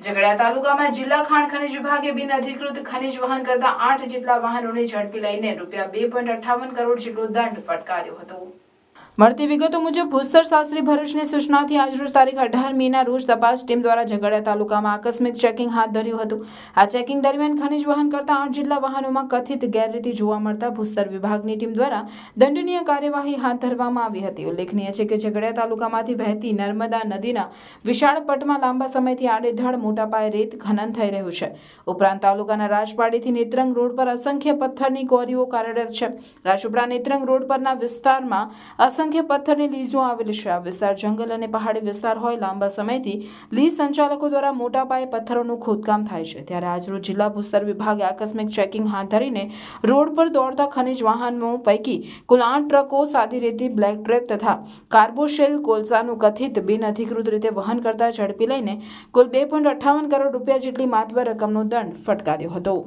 ઝઘડિયા તાલુકામાં જિલ્લા ખાણ ખનીજ વિભાગે બિનઅધિકૃત ખનીજ વહન કરતા 8 જેટલા વાહનોને ઝડપી લઈને ₹2.58 કરોડ જેટલો દંડ ફટકાર્યો હતો। મળતી વિગતો મુજબ ભૂસ્તર શાસ્ત્રી ભરૂચની સૂચનાથી આજરોજ તારીખ 18 મેના રોજ તપાસ ટીમ દ્વારા ઝઘડિયા તાલુકામાં આકસ્મિક ચેકિંગ હાથ ધર્યું હતું। આ ચેકિંગ દરમિયાન ખનીજ વહન કરતા 8 જેટલા વાહનોમાં કથિત ગેરરીતિ જોવા મળતા ભૂસ્તર વિભાગની ટીમ દ્વારા દંડનીય કાર્યવાહી હાથ ધરવામાં આવી હતી। ઉલ્લેખનીય છે કે ઝઘડિયા તાલુકામાંથી વહેતી નર્મદા નદીના વિશાળ પટમાં લાંબા સમયથી આડેધડ મોટા પાયે રેત ખનન થઈ રહ્યું છે। ઉપરાંત તાલુકાના રાજપાડીથી નેત્રંગ રોડ પર અસંખ્ય પથ્થરની ક્વોરીઓ કાર્યરત છે। રાજપીપળા નેત્રંગ રોડ પરના વિસ્તારમાં असंख्य पत्थરની લીઝો આવેલી છે। આ વિસ્તાર જંગલ અને પહાડી વિસ્તાર હોય લાંબા સમયથી લીઝ સંચાલકો દ્વારા મોટા પાયે પથ્થરોનું ખોદકામ થાય છે। ત્યારે આજરોજ જિલ્લા ભૂસ્તર વિભાગે આકસ્મિક ચેકિંગ હાથ ધરીને રોડ પર દોડતા ખનીજ વાહનો પૈકી કુલ 8 ટ્રકો સાદી રેતી, બ્લેક ટ્રેપ તથા કાર્બોશેલ કોલસાનું કથિત બિનઅધિકૃત રીતે વહન કરતા ઝડપી લઈને કુલ ₹2.58 કરોડ જેટલી માતબર રકમનો દંડ ફટકાર્યો હતો।